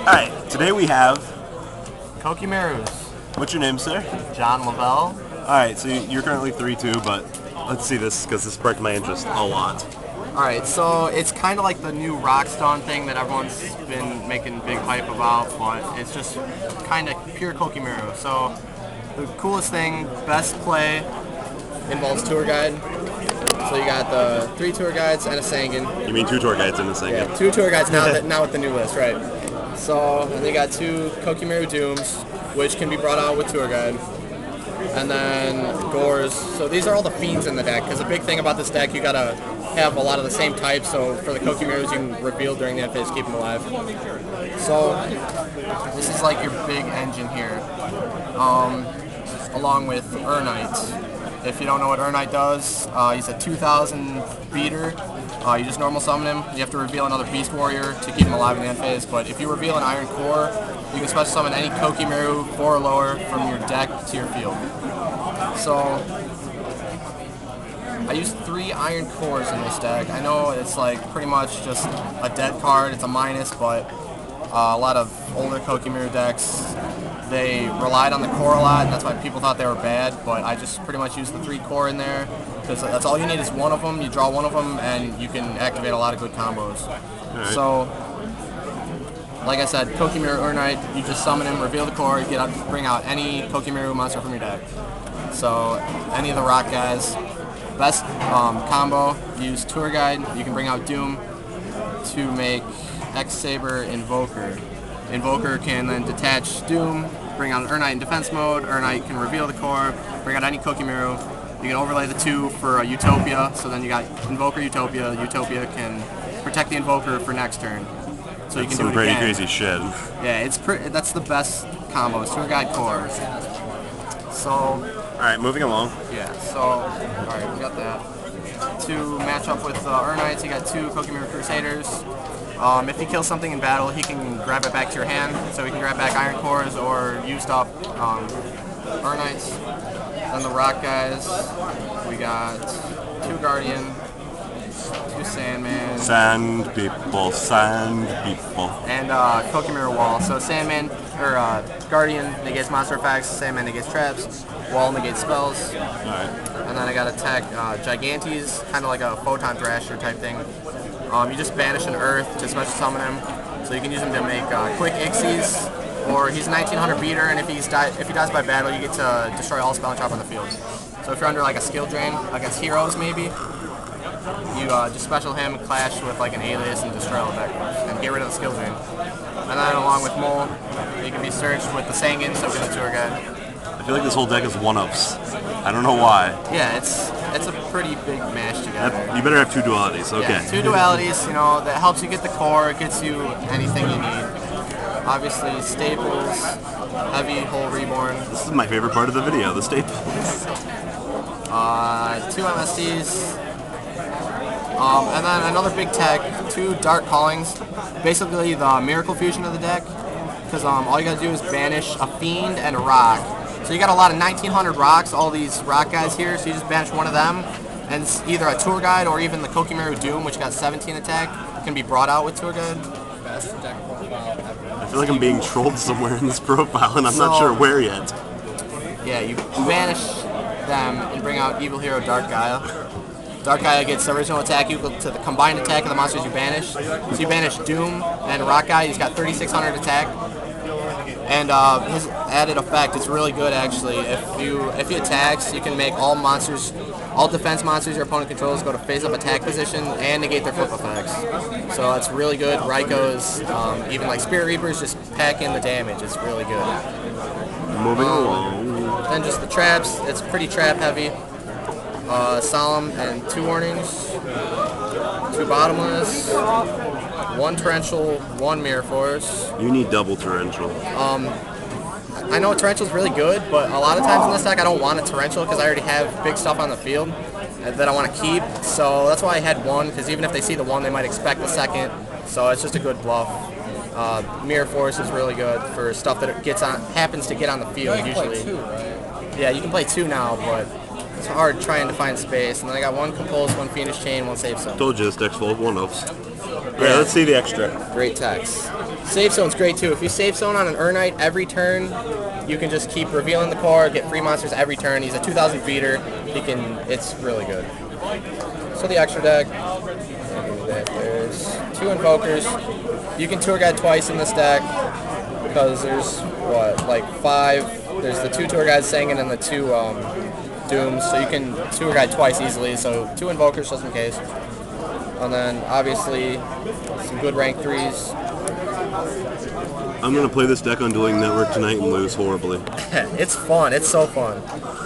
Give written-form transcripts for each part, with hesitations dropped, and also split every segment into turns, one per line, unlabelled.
Alright, today we have...
Meiru's.
What's your name, sir?
John Lavelle.
Alright, so you're currently 3-2, but let's see this, because this sparked my interest a lot.
Alright, so it's kind of like the new Rockstone thing that everyone's been making big hype about, but it's just kind of pure Meiru. So the coolest thing, best play, involves tour guide. So you got the 3 tour guides and a Sangan.
You mean 2 tour guides and a Sangan?
Yeah, 2 tour guides now with the new list, right. So, and you got 2 Meiru Dooms, which can be brought out with tour guide. And then Gores. So these are all the fiends in the deck, because the big thing about this deck, you gotta have a lot of the same types, so for the Meirus you can reveal during the end phase, keep them alive. So, this is like your big engine here, along with Urnite. If you don't know what Urnite does, he's a 2000 beater. You just normal summon him. You have to reveal another Beast Warrior to keep him alive in the end phase. But if you reveal an Iron Core, you can special summon any Meiru 4 or lower from your deck to your field. So I used 3 Iron Cores in this deck. I know it's like pretty much just a dead card. It's a minus, but a lot of older Meiru decks, they relied on the core a lot, and that's why people thought they were bad, but I just pretty much used the 3 core in there, because that's all you need is one of them. You draw one of them, and you can activate a lot of good combos. Right. So, like I said, Meiru Urnite, you just summon him, reveal the core, bring out any Meiru monster from your deck. So, any of the rock guys. Best combo, use Tour Guide, you can bring out Doom to make X-Saber Invoker. Invoker can then detach Doom, bring out Urnite in defense mode. Urnite can reveal the core, bring out any Meiru. You can overlay the 2 for a Utopia, so then you got Invoker Utopia. Utopia can protect the Invoker for next turn. So you can do it
pretty
again.
Crazy shit.
Yeah, that's the best combos, Tour Guide cores. So...
Alright, moving along.
Yeah, so, alright, we got that. To match up with Urnites, you got 2 Meiru Crusaders. If he kills something in battle, he can grab it back to your hand. So he can grab back Iron Cores or used up Urnites. Then the rock guys, we got 2 Guardian, 2 Sandman.
Sand people.
And Meiru Wall. So Sandman, or Guardian negates monster effects, Sandman negates traps, Wall negates spells.
Alright.
And then I got attack Gigantes, kind of like a Photon Thrasher type thing. You just banish an Earth to special summon him, so you can use him to make quick Ixies, or he's a 1900 beater, and if he dies by battle, you get to destroy all spell and trap on the field. So if you're under like a skill drain against heroes, maybe you just special him, clash with like an Alias, and destroy all the backwards, and get rid of the skill drain. And then along with Mole, he can be searched with the Sangan, so get the tour guide.
I feel like this whole deck is one-ups. I don't know why.
Yeah, it's a pretty big mash together.
You better have 2 dualities, okay.
Yeah, 2 dualities, that helps you get the core, it gets you anything you need. Obviously, staples, heavy, whole reborn.
This is my favorite part of the video, the staples.
2 MSDs. And then another big tech, 2 Dark Callings. Basically the Miracle Fusion of the deck. Because all you gotta do is banish a Fiend and a Rock. So you got a lot of 1900 rocks, all these rock guys here, so you just banish one of them, and it's either a tour guide or even the Meiru Doom, which got 17 attack, can be brought out with tour guide. Best deck profile ever.
I feel like I'm being trolled somewhere in this profile, and I'm not sure where yet.
Yeah, you banish them and bring out Evil Hero Dark Gaia. Dark Gaia gets the original attack equal to the combined attack of the monsters you banish. So you banish Doom and Rock Gaia, he's got 3600 attack. And his added effect is really good actually. If he attacks, you can make all defense monsters your opponent controls go to face-up attack position and negate their flip effects. So that's really good. Raikos, even like Spirit Reapers, just pack in the damage. It's really good.
Moving along.
Then just the traps. It's pretty trap heavy. Solemn and 2 warnings. 2 bottomless. 1 torrential, 1 mirror force.
You need double torrential.
I know a torrential is really good, but a lot of times in this deck I don't want a torrential because I already have big stuff on the field that I want to keep. So that's why I had 1, because even if they see the 1, they might expect the 2nd. So it's just a good bluff. Mirror force is really good for stuff that happens to get on the field usually.
Play 2, right?
Yeah, you can play 2 now, but it's hard trying to find space. And then I got 1 Compulse, 1 Fiendish Chain, 1 Save Zone.
Told you this deck's full of one-ups. Alright, let's see the extra.
Great text. Safe zone's great too. If you safe zone on an Urnite every turn, you can just keep revealing the core, get free monsters every turn. He's a 2,000 beater. It's really good. So the extra deck, there's 2 Invokers. You can tour guide twice in this deck because there's like 5. There's the 2 tour guides Sangan and the 2 Dooms, so you can tour guide twice easily. So 2 Invokers just in case. And then obviously some good rank 3s.
I'm going to play this deck on Dueling Network tonight and lose horribly.
It's fun. It's so fun.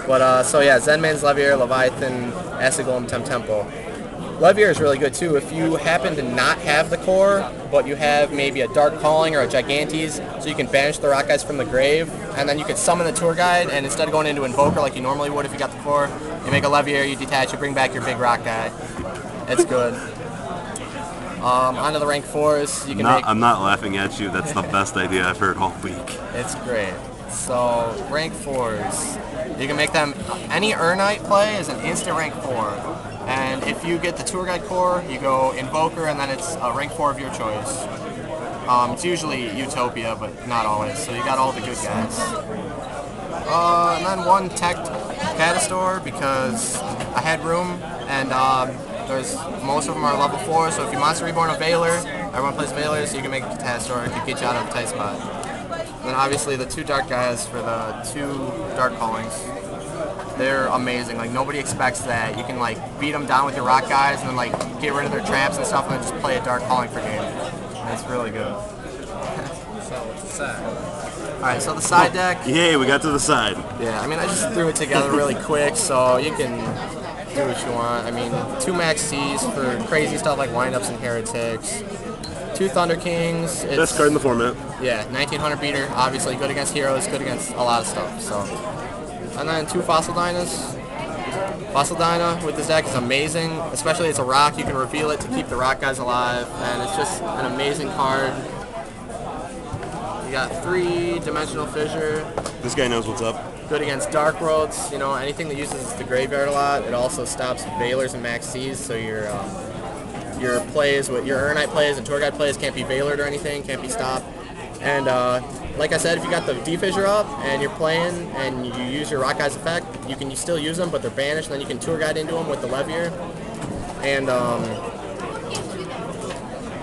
But, so yeah, Zenman's Leviair, Leviathan, Acid Golem, Tempo. Leviair is really good too. If you happen to not have the core, but you have maybe a Dark Calling or a Gigantes, so you can banish the rock guys from the grave, and then you can summon the tour guide, and instead of going into Invoker like you normally would if you got the core, you make a Leviair, you detach, you bring back your big rock guy. It's good. Onto the rank 4s. You can
I'm not laughing at you. That's the best idea I've heard all week.
It's great. So rank 4s, you can make them. Any Urnite play is an instant rank 4, and if you get the tour guide core, you go Invoker, and then it's a rank 4 of your choice. It's usually Utopia, but not always. So you got all the good guys. And then 1 Tech Catastor because I had room, and most of them are level 4, so if you Monster Reborn a Veiler, everyone plays Veiler, so you can make a Catastor. It could get you out of a tight spot. And then obviously the 2 Dark guys for the 2 Dark Callings. They're amazing. Like, nobody expects that. You can, like, beat them down with your rock guys and then, like, get rid of their traps and stuff and then just play a Dark Calling for game. And it's really good. So, what's the side? Alright, so the side deck.
Yay, we got to the side.
Yeah, I mean, I just threw it together really quick, so you can do what you want. I mean, 2 Max C's for crazy stuff like windups and heretics. 2 Thunder Kings.
Best card in the format.
Yeah, 1900 beater. Obviously good against heroes, good against a lot of stuff. So, and then 2 Fossil Dynas. Fossil Dyna with this deck is amazing. Especially it's a rock. You can reveal it to keep the rock guys alive, and it's just an amazing card. You got 3-dimensional fissure.
This guy knows what's up.
Good against Dark Worlds, you know, anything that uses the graveyard a lot. It also stops Veilers and Max C's, so your plays, with your Urnite plays and Tour Guide plays can't be Veilered or anything, can't be stopped. And like I said, if you got the D-Fissure up and you're playing and you use your Rock Guy's effect, you can still use them, but they're banished, and then you can Tour Guide into them with the Leviair. And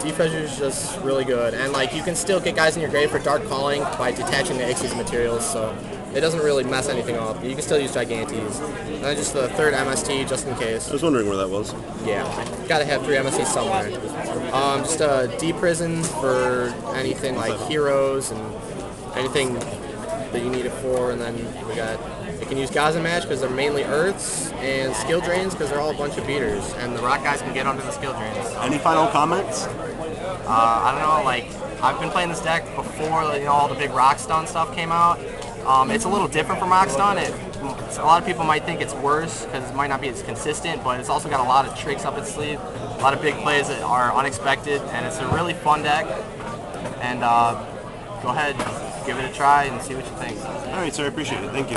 D-Fissure is just really good. And like, you can still get guys in your grave for Dark Calling by detaching the Ixie's materials, so it doesn't really mess anything up. You can still use Gigantes. And then just the 3rd MST, just in case.
I was wondering where that was.
Yeah, gotta have 3 MSTs somewhere. Just a D-Prison for anything like heroes and anything that you need it for. And then we got, you can use Gaza Match because they're mainly Earths, and Skill Drains because they're all a bunch of beaters. And the Rock guys can get under the Skill Drains. So.
Any final comments?
I don't know, like, I've been playing this deck before, you know, all the big Rock Stun stuff came out. It's a little different from Rock Stun. A lot of people might think it's worse because it might not be as consistent, but it's also got a lot of tricks up its sleeve, a lot of big plays that are unexpected, and it's a really fun deck. And go ahead, give it a try and see what you think.
All right, sir, I appreciate it. Thank you.